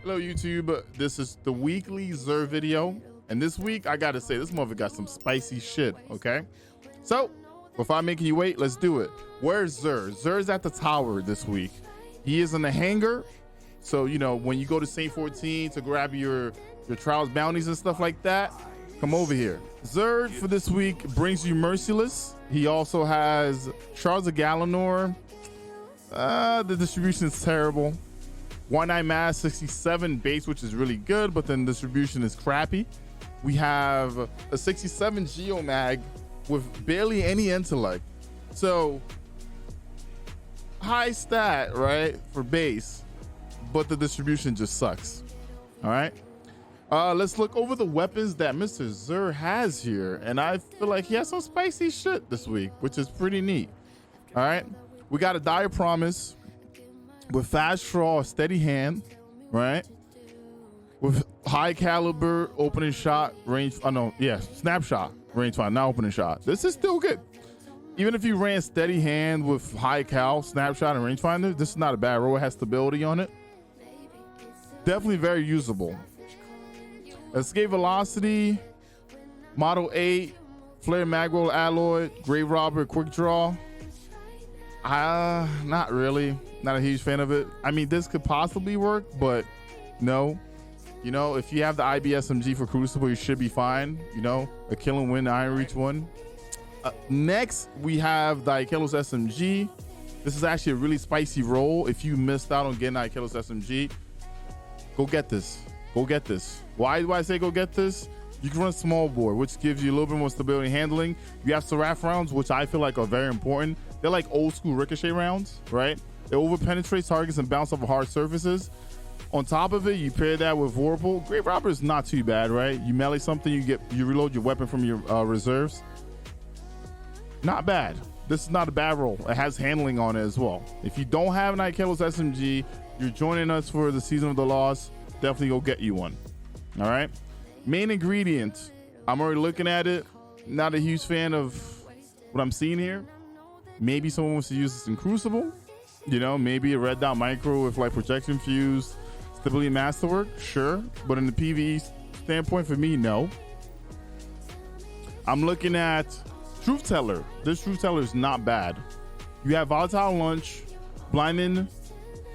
Hello YouTube, this is the weekly Zer video, and this week I gotta say this mother got some spicy shit. Okay, so without making you wait, let's do it. Where's Zer? Zer's at the tower this week. He is in the hangar, so you know when you go to Saint 14 to grab your trials bounties and stuff like that, come over here. Zer for this week brings you Merciless. He also has Shards of Galanor. The distribution is terrible. 1-9 mass, 67 base, which is really good, but then distribution is crappy. We have a 67 Geomag with barely any intellect. So high stat, right, for base, but the distribution just sucks. All right. Let's look over the weapons that Mr. Zer has here. And I feel like he has some spicy shit this week, which is pretty neat. All right. We got a Dire Promise with fast draw, steady hand, right? With high caliber opening shot range. Oh no, yeah, snapshot range fire, not opening shot. This is still good. Even if you ran steady hand with high cal, snapshot, and rangefinder, this is not a bad roll. It has stability on it. Definitely very usable. Escape velocity, model 8, flare magroll alloy, grave robber, quick draw. Not really. Not a huge fan of it. I mean, this could possibly work, but no. You know, if you have the IBSMG for Crucible, you should be fine. You know, a kill and win Iron Reach one. Next, we have the Ikelos SMG. This is actually a really spicy roll. If you missed out on getting Ikelos SMG, go get this. Go get this. Why do I say go get this? You can run small bore, which gives you a little bit more stability handling. You have Seraph rounds, which I feel like are very important. They're like old school ricochet rounds, right? It over penetrates targets and bounce off of hard surfaces. On top of it, you pair that with Vorpal. Grave Robber is not too bad, right? You melee something, you reload your weapon from your reserves. Not bad. This is not a bad roll. It has handling on it as well. If you don't have an Ikelos SMG, you're joining us for the Season of the Lost. Definitely go get you one. All right. Main ingredient. I'm already looking at it. Not a huge fan of what I'm seeing here. Maybe someone wants to use this in Crucible. You know, maybe a red dot micro with like projection fuse, stability masterwork, sure. But in the PvE standpoint, for me, no. I'm looking at TRUTHTELLER. This TRUTHTELLER is not bad. You have Volatile Lunch, Blinding,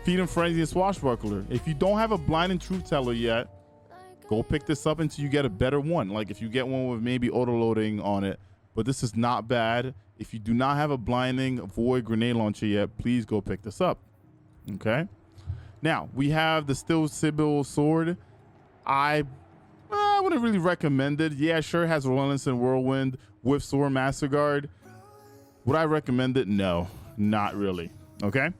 Feed and Frenzy, and Swashbuckler. If you don't have a Blinding TRUTHTELLER yet, go pick this up until you get a better one. Like if you get one with maybe auto loading on it. But this is not bad. If you do not have a Blinding Void Grenade Launcher yet, please go pick this up. Okay. Now we have the still SYBIL sword. I wouldn't really recommend it. Yeah, sure, it has Relentless and Whirlwind with Sword Master Guard. Would I recommend it? No, not really. Okay.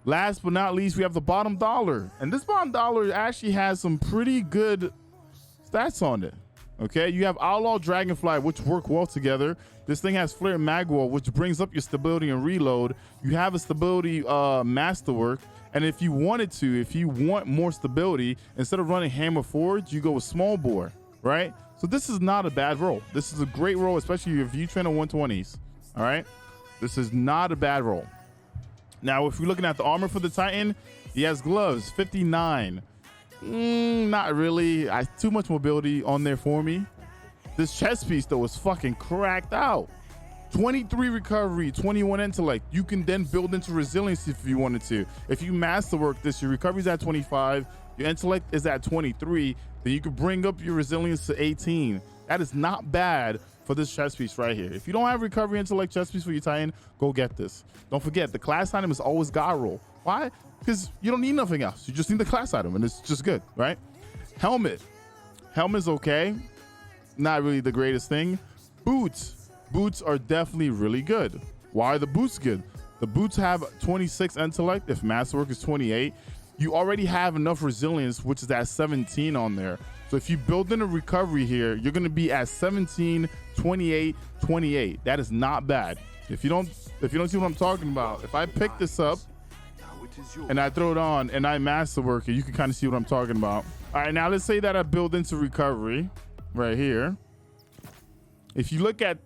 Last but not least, we have the bottom dollar. And this bottom dollar actually has some pretty good stats on it. Okay, you have Outlaw Dragonfly, which work well together. This thing has Flare Magwell, which brings up your stability and reload. You have a stability masterwork. And if you wanted to, if you want more stability, instead of running Hammer Forge, you go with Small Bore, right? So this is not a bad roll. This is a great roll, especially if you train on 120s. All right, this is not a bad roll. Now, if you're looking at the armor for the Titan, he has gloves, 59. Not really. Too much mobility on there for me. This chest piece, though, is fucking cracked out. 23 recovery, 21 intellect. You can then build into resilience if you wanted to. If you masterwork this, your recovery is at 25, your intellect is at 23, then you can bring up your resilience to 18. That is not bad for this chest piece right here. If you don't have recovery intellect chest piece for your Titan, go get this. Don't forget, the class item is always God roll. Why? Because you don't need nothing else. You just need the class item, and it's just good, right? Helmet. Helmet's okay. Not really the greatest thing. Boots. Boots are definitely really good. Why are the boots good? The boots have 26 intellect. If masterwork is 28, you already have enough resilience, which is at 17 on there. So if you build in a recovery here, you're going to be at 17, 28, 28. That is not bad. If you don't see what I'm talking about, if I pick this up and I throw it on and I masterwork it, you can kind of see what I'm talking about. All right, now let's say that I build into recovery right here. If you look at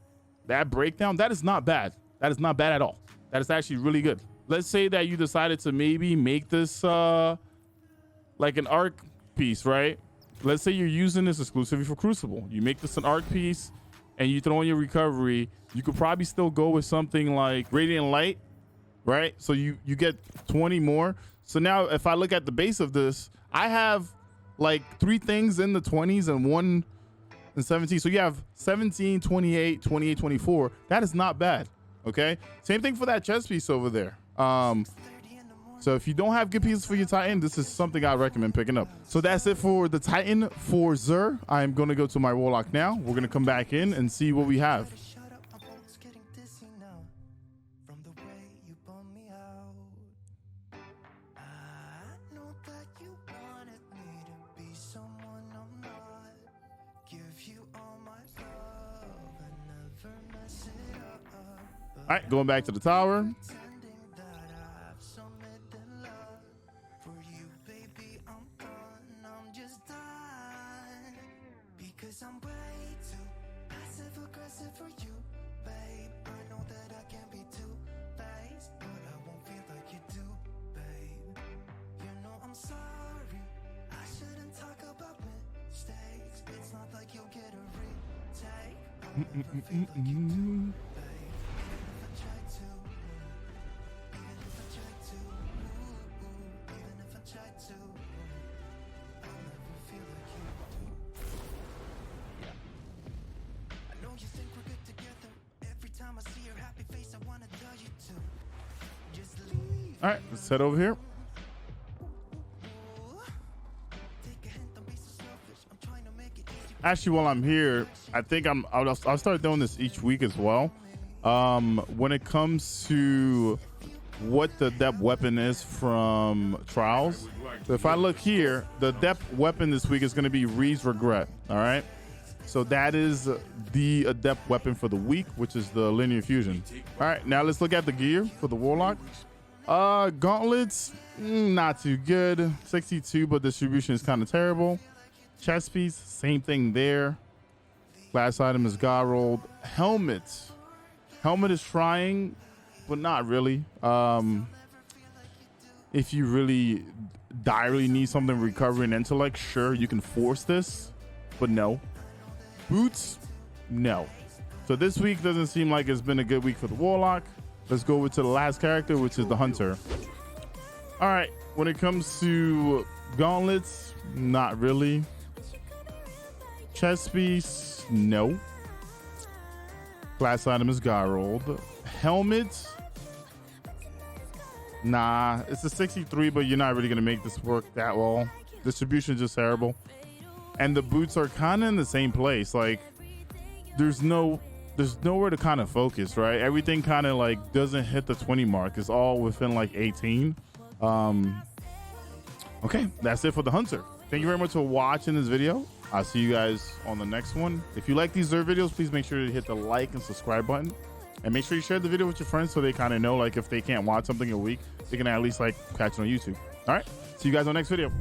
that breakdown, that is not bad. That is not bad at all. That is actually really good. Let's say that you decided to maybe make this like an arc piece, right? Let's say you're using this exclusively for Crucible. You make this an arc piece and you throw in your recovery. You could probably still go with something like Radiant Light, right? So you get 20 more. So now if I look at the base of this, I have like 3 things in the 20s and 1 in 17. So you have 17, 28, 28, 24. That is not bad. Okay. Same thing for that chest piece over there. So if you don't have good pieces for your Titan, this is something I recommend picking up. So that's it for the Titan for Xur. I'm going to go to my Warlock now. We're going to come back in and see what we have. All right, going back to the tower. All right, let's head over here. Actually, while I'm here, I think I'll start doing this each week as well. When it comes to what the depth weapon is from Trials, so if I look here, the depth weapon this week is going to be Ree's Regret. All right, so that is the adept weapon for the week, which is the linear fusion. All right, now let's look at the gear for the Warlock. Gauntlets, not too good. 62, but distribution is kind of terrible. Chest piece, same thing there. Last item is God rolled. Helmet is trying, but not really. If you really direly need something recovery and intellect, sure, you can force this, but no. Boots, no. So this week doesn't seem like it's been a good week for the Warlock. Let's go over to the last character, which is the Hunter. All right, when it comes to gauntlets, not really. Chest piece, no. Last item is God rolled. Helmet, nah. It's a 63, but you're not really gonna make this work that well. Distribution is just terrible. And the boots are kind of in the same place. Like, there's nowhere to kind of focus, right? Everything kind of like doesn't hit the 20 mark. It's all within like 18. Okay, that's it for the Hunter. Thank you very much for watching this video. I'll see you guys on the next one. If you like these Xur videos, please make sure to hit the like and subscribe button, and make sure you share the video with your friends so they kind of know, like, if they can't watch something a week, they can at least like catch it on YouTube. All right, see you guys on the next video.